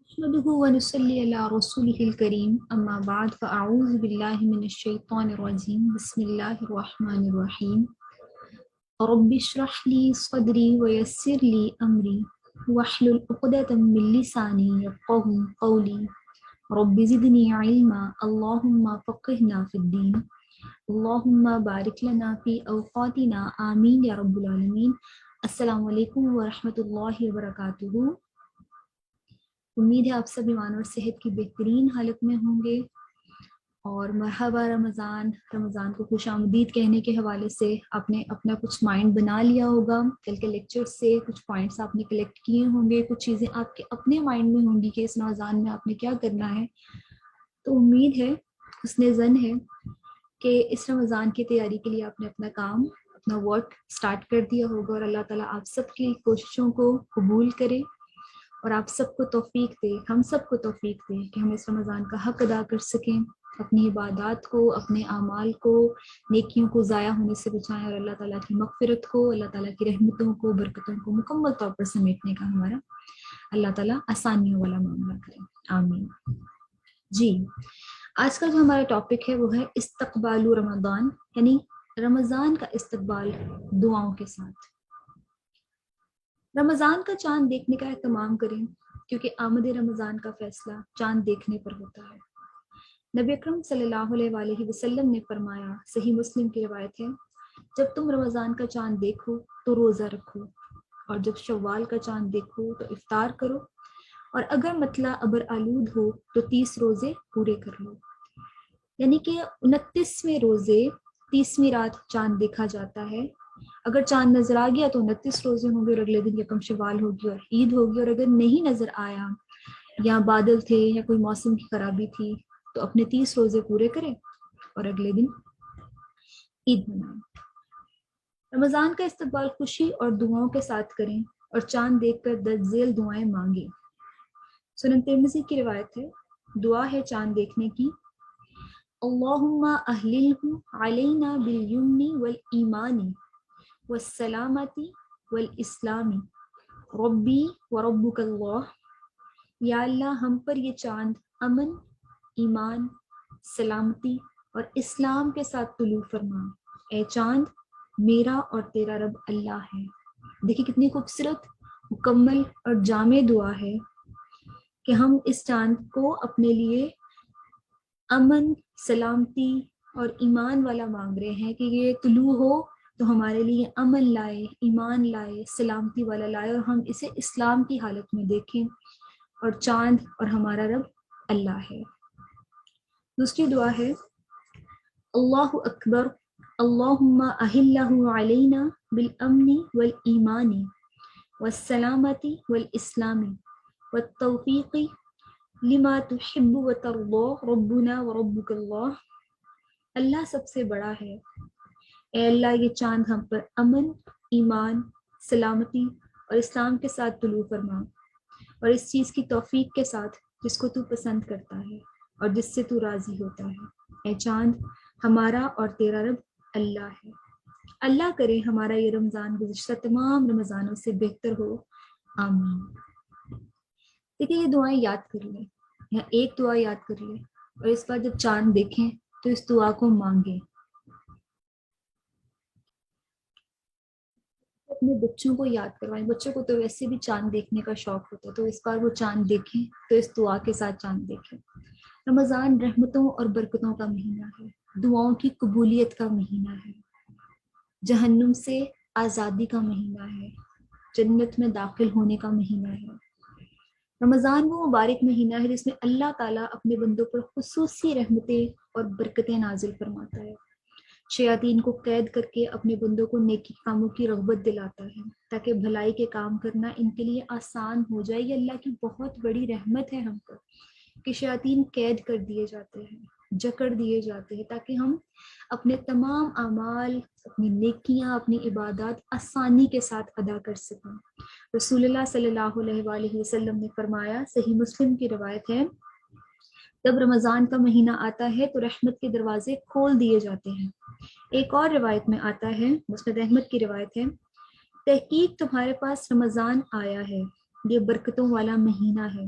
نحمده ونصلي على رسوله الكريم أما بعد فأعوذ بالله من الشيطان الرجيم بسم الله الرحمن الرحيم رب اشرح لي صدري ويسر لي أمري واحلل عقدة من لساني يفقهوا قولي رب زدني علما اللهم فقهنا في الدين اللهم بارك لنا في أوقاتنا آمين يا رب العالمين. السلام علیکم ورحمۃ اللہ وبرکاتہ. امید ہے آپ سب ایمان اور صحت کی بہترین حالت میں ہوں گے، اور مرحبا رمضان کو خوش آمدید کہنے کے حوالے سے آپ نے اپنا کچھ مائنڈ بنا لیا ہوگا. کل کے لیکچر سے کچھ پوائنٹس آپ نے کلیکٹ کیے ہوں گے، کچھ چیزیں آپ کے اپنے مائنڈ میں ہوں گی کہ اس رمضان میں آپ نے کیا کرنا ہے. تو امید ہے، حسن ظن ہے کہ اس رمضان کی تیاری کے لیے آپ نے اپنا کام، اپنا ورک سٹارٹ کر دیا ہوگا، اور اللہ تعالیٰ آپ سب کی کوششوں کو قبول کرے اور آپ سب کو توفیق دے، ہم سب کو توفیق دے کہ ہم اس رمضان کا حق ادا کر سکیں، اپنی عبادات کو، اپنے اعمال کو، نیکیوں کو ضائع ہونے سے بچائیں، اور اللہ تعالیٰ کی مغفرت کو، اللہ تعالیٰ کی رحمتوں کو، برکتوں کو مکمل طور پر سمیٹنے کا ہمارا اللہ تعالیٰ آسانیوں والا معاملہ کرے. آمین. جی، آج کا جو ہمارا ٹاپک ہے وہ ہے استقبال رمضان، یعنی رمضان کا استقبال دعاؤں کے ساتھ. رمضان کا چاند دیکھنے کا اہتمام کریں، کیونکہ آمد رمضان کا فیصلہ چاند دیکھنے پر ہوتا ہے. نبی اکرم صلی اللہ علیہ وآلہ وسلم نے فرمایا، صحیح مسلم کی روایت ہے، جب تم رمضان کا چاند دیکھو تو روزہ رکھو، اور جب شوال کا چاند دیکھو تو افطار کرو، اور اگر مطلع ابر آلود ہو تو 30 روزے پورے کر لو. یعنی کہ 29ویں روزے 30ویں رات چاند دیکھا جاتا ہے. اگر چاند نظر آ گیا تو 29 روزے ہوں گے، اور اگلے دن یکم شوال ہوگی اور عید ہوگی. اور اگر نہیں نظر آیا، یا بادل تھے یا کوئی موسم کی خرابی تھی، تو اپنے 30 روزے پورے کریں اور اگلے دن عید منائیں. رمضان کا استقبال خوشی اور دعاؤں کے ساتھ کریں، اور چاند دیکھ کر درج ذیل دعائیں مانگیں. سنن ترمذی کی روایت ہے، دعا ہے چاند دیکھنے کی، اللہم اہللہ علینا بالیمن والایمان والسلامتی والاسلامی ربی وربک اللہ. یا اللہ، ہم پر یہ چاند امن، ایمان، سلامتی اور اسلام کے ساتھ طلوع فرما. اے چاند، میرا اور تیرا رب اللہ ہے. دیکھیں کتنی خوبصورت، مکمل اور جامع دعا ہے کہ ہم اس چاند کو اپنے لیے امن، سلامتی اور ایمان والا مانگ رہے ہیں، کہ یہ طلوع ہو تو ہمارے لیے امن لائے، ایمان لائے، سلامتی والا لائے، اور ہم اسے اسلام کی حالت میں دیکھیں، اور چاند اور ہمارا رب اللہ ہے. دوسری دعا ہے، اللہ اکبر اللہم اہلہ علینا بالامن والایمان والسلامتی والاسلام والتوفیق لما تحب وترضى ربنا وربک اللہ. اللہ سب سے بڑا ہے. اے اللہ، یہ چاند ہم پر امن، ایمان، سلامتی اور اسلام کے ساتھ طلوع فرما، اور اس چیز کی توفیق کے ساتھ جس کو تو پسند کرتا ہے اور جس سے تو راضی ہوتا ہے. اے چاند، ہمارا اور تیرا رب اللہ ہے. اللہ کرے ہمارا یہ رمضان گزشتہ تمام رمضانوں سے بہتر ہو. آمین. دیکھیں، یہ دعائیں یاد کر لیں، یا ایک دعا یاد کر لیں، اور اس بار جب چاند دیکھیں تو اس دعا کو مانگیں. اپنے بچوں کو یاد کروائیں. بچوں کو تو ویسے بھی چاند دیکھنے کا شوق ہوتا ہے، تو اس بار وہ چاند دیکھیں تو اس دعا کے ساتھ چاند دیکھیں. رمضان رحمتوں اور برکتوں کا مہینہ ہے، دعاؤں کی قبولیت کا مہینہ ہے، جہنم سے آزادی کا مہینہ ہے، جنت میں داخل ہونے کا مہینہ ہے. رمضان وہ مبارک مہینہ ہے جس میں اللہ تعالیٰ اپنے بندوں پر خصوصی رحمتیں اور برکتیں نازل فرماتا ہے. شیاطین کو قید کر کے اپنے بندوں کو نیکی کاموں کی رغبت دلاتا ہے، تاکہ بھلائی کے کام کرنا ان کے لیے آسان ہو جائے. یہ اللہ کی بہت بڑی رحمت ہے ہم پر، کہ شیاطین قید کر دیے جاتے ہیں، جکڑ دیے جاتے ہیں، تاکہ ہم اپنے تمام اعمال، اپنی نیکیاں، اپنی عبادات آسانی کے ساتھ ادا کر سکیں. رسول اللہ صلی اللہ علیہ وآلہ وسلم نے فرمایا، صحیح مسلم کی روایت ہے، جب رمضان کا مہینہ آتا ہے تو رحمت کے دروازے کھول دیے جاتے ہیں. ایک اور روایت میں آتا ہے، مسند احمد کی روایت ہے، تحقیق تمہارے پاس رمضان آیا ہے، یہ برکتوں والا مہینہ ہے،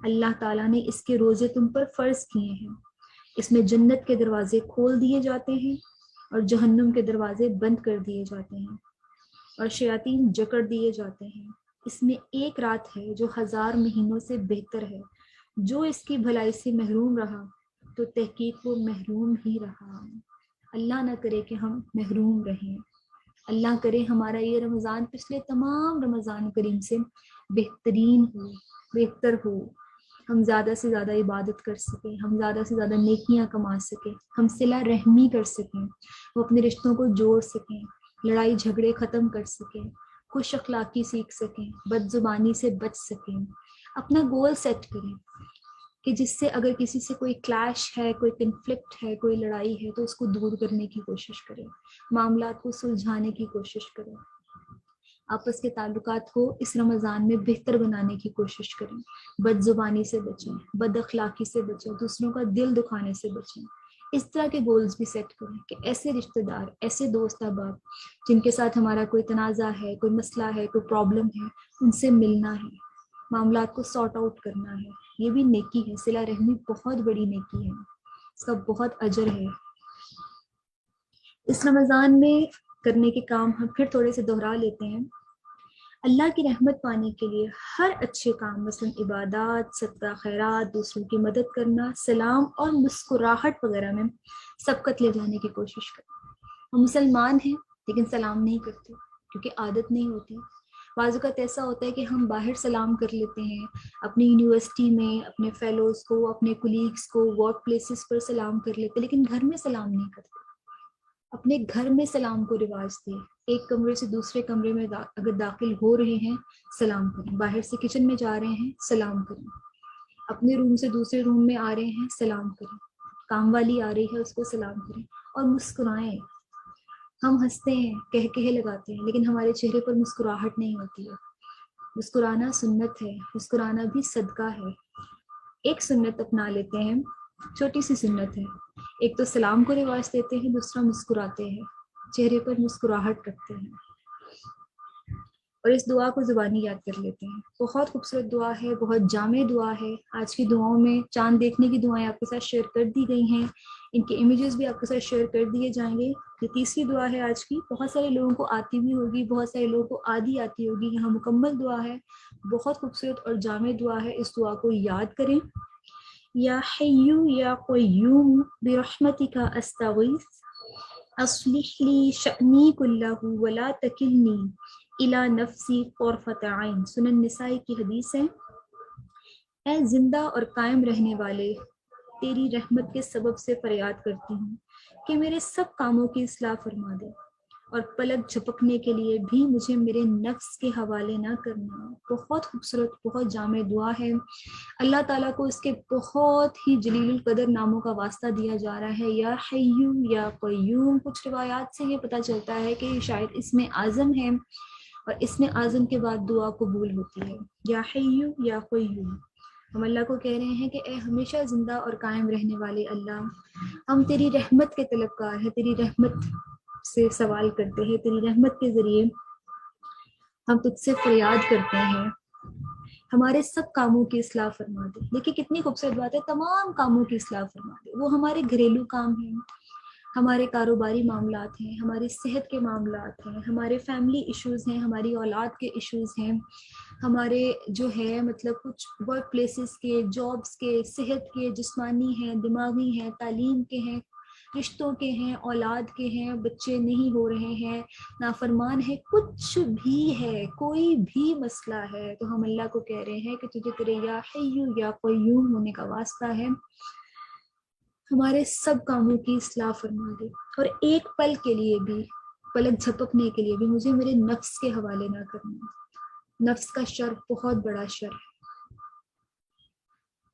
اللہ تعالیٰ نے اس کے روزے تم پر فرض کیے ہیں، اس میں جنت کے دروازے کھول دیے جاتے ہیں اور جہنم کے دروازے بند کر دیے جاتے ہیں اور شیاطین جکڑ دیے جاتے ہیں۔ اس میں ایک رات ہے جو 1000 مہینوں سے بہتر ہے۔ جو اس کی بھلائی سے محروم رہا تو تحقیق وہ محروم ہی رہا۔ اللہ نہ کرے کہ ہم محروم رہیں۔ اللہ کرے ہمارا یہ رمضان پچھلے تمام رمضان کریم سے بہترین ہو، بہتر ہو، ہم زیادہ سے زیادہ عبادت کر سکیں، ہم زیادہ سے زیادہ نیکیاں کما سکیں، ہم صلہ رحمی کر سکیں، وہ اپنے رشتوں کو جوڑ سکیں، لڑائی جھگڑے ختم کر سکیں، خوش اخلاقی سیکھ سکیں، بد زبانی سے بچ سکیں۔ اپنا گول سیٹ کریں کہ جس سے اگر کسی سے کوئی کلیش ہے، کوئی کنفلکٹ ہے، کوئی لڑائی ہے تو اس کو دور کرنے کی کوشش کریں، معاملات کو سلجھانے کی کوشش کریں، آپس کے تعلقات کو اس رمضان میں بہتر بنانے کی کوشش کریں، بد زبانی سے بچیں، بد اخلاقی سے بچیں، دوسروں کا دل دکھانے سے بچیں۔ اس طرح کے گولز بھی سیٹ کریں کہ ایسے رشتہ دار، ایسے دوست احباب جن کے ساتھ ہمارا کوئی تنازع ہے، کوئی مسئلہ ہے، کوئی پرابلم ہے، ان سے ملنا ہے، معاملات کو سارٹ آؤٹ کرنا ہے۔ یہ بھی نیکی ہے، صلہ رحمی بہت بڑی نیکی ہے، اس کا بہت اجر ہے۔ اس رمضان میں کرنے کے کام ہم پھر تھوڑے سے دہرا لیتے ہیں۔ اللہ کی رحمت پانے کے لیے ہر اچھے کام، مثلا عبادات، صدقہ خیرات، دوسروں کی مدد کرنا، سلام اور مسکراہٹ وغیرہ میں سبقت لے جانے کی کوشش کریں۔ ہم مسلمان ہیں لیکن سلام نہیں کرتے کیونکہ عادت نہیں ہوتی۔ بعض اوقات ایسا ہوتا ہے کہ ہم باہر سلام کر لیتے ہیں، اپنی یونیورسٹی میں اپنے فیلوز کو، اپنے کولیگز کو، ورک پلیسز پر سلام کر لیتے، لیکن گھر میں سلام نہیں کرتے۔ اپنے گھر میں سلام کو رواج دیں، ایک کمرے سے دوسرے کمرے میں اگر داخل ہو رہے ہیں سلام کریں، باہر سے کچن میں جا رہے ہیں سلام کریں، اپنے روم سے دوسرے روم میں آ رہے ہیں سلام کریں، کام والی آ رہی ہے اس کو سلام کریں اور مسکرائیں۔ ہم ہنستے ہیں، کہکہے لگاتے ہیں، لیکن ہمارے چہرے پر مسکراہٹ نہیں ہوتی ہے۔ مسکرانا سنت ہے، مسکرانا بھی صدقہ ہے۔ ایک سنت اپنا لیتے ہیں، چھوٹی سی سنت ہے، ایک تو سلام کو رواج دیتے ہیں، دوسرا مسکراتے ہیں، چہرے پر مسکراہٹ رکھتے ہیں اور اس دعا کو زبانی یاد کر لیتے ہیں۔ بہت خوبصورت دعا ہے، بہت جامع دعا ہے۔ آج کی دعاؤں میں چاند دیکھنے کی دعائیں آپ کے ساتھ شیئر کر دی گئی ہیں، ان کے امیجز بھی آپ کے ساتھ شیئر کر دیے جائیں گے۔ یہ تیسری دعا ہے آج کی، بہت سارے لوگوں کو آتی بھی ہوگی، بہت سارے لوگوں کو آدھی آتی ہوگی، یہاں مکمل دعا ہے، بہت خوبصورت اور جامع دعا ہے۔ اس دعا کو یاد کریں۔ یا حیو یا قیوم برحمتک استغیث اصلح لی شأنی کلہ ولا تکلنی الی نفسی طرفۃ عین۔ سنن نسائی کی حدیث ہے، اے زندہ اور قائم رہنے والے، تیری رحمت کے سبب سے فریاد کرتی ہوں کہ میرے سب کاموں کی اصلاح فرما دے اور پلک جھپکنے کے لیے بھی مجھے میرے نفس کے حوالے نہ کرنا۔ بہت خوبصورت، بہت جامع دعا ہے۔ اللہ تعالیٰ کو اس کے بہت ہی جلیل القدر ناموں کا واسطہ دیا جا رہا ہے، یا حیو یا قیوم۔ کچھ روایات سے یہ پتہ چلتا ہے کہ شاید اسم اعظم ہے اور اسم اعظم کے بعد دعا قبول ہوتی ہے، یا حیو یا قیوم۔ ہم اللہ کو کہہ رہے ہیں کہ اے ہمیشہ زندہ اور قائم رہنے والے اللہ، ہم تیری رحمت کے طلبگار ہیں، تیری رحمت سے سوال کرتے ہیں، تیری رحمت کے ذریعے ہم تجھ سے فریاد کرتے ہیں، ہمارے سب کاموں کی اصلاح فرما دے۔ دیکھیں کتنی خوبصورت بات ہے، تمام کاموں کی اصلاح فرما دے۔ وہ ہمارے گھریلو کام ہیں، ہمارے کاروباری معاملات ہیں، ہماری صحت کے معاملات ہیں، ہمارے فیملی ایشوز ہیں، ہماری اولاد کے ایشوز ہیں، ہمارے جو ہے مطلب کچھ ورک پلیسز کے، جابس کے، صحت کے، جسمانی ہیں، دماغی ہیں، تعلیم کے ہیں، رشتوں کے ہیں، اولاد کے ہیں، بچے نہیں ہو رہے ہیں، نافرمان ہے، کچھ بھی ہے، کوئی بھی مسئلہ ہے، تو ہم اللہ کو کہہ رہے ہیں کہ تجھے تیرے یا حیو یا قیوم ہونے کا واسطہ ہے، ہمارے سب کاموں کی اصلاح فرما دے اور ایک پل کے لیے بھی، پلک جھپکنے کے لیے بھی مجھے میرے نفس کے حوالے نہ کرنا۔ نفس کا شر بہت بڑا شر ہے،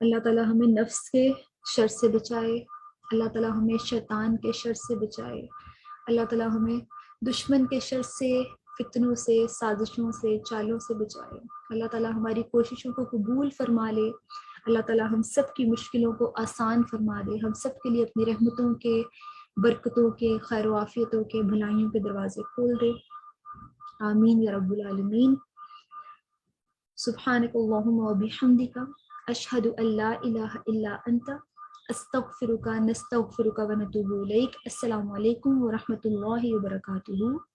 اللہ تعالیٰ ہمیں نفس کے شر سے بچائے، اللہ تعالیٰ ہمیں شیطان کے شر سے بچائے، اللہ تعالیٰ ہمیں دشمن کے شر سے، فتنوں سے، سازشوں سے، چالوں سے بچائے، اللہ تعالیٰ ہماری کوششوں کو قبول فرما لے، اللہ تعالیٰ ہم سب کی مشکلوں کو آسان فرما دے، ہم سب کے لیے اپنی رحمتوں کے، برکتوں کے، خیر و عافیتوں کے، بھلائیوں کے دروازے کھول دے۔ آمین یا رب العالمین۔ سبحانک اللہم و بحمدک اشہد ان لا الہ الا انت استغفرک نستغفرک ونتوب الیک۔ السلام علیکم ورحمۃ اللہ وبرکاتہ۔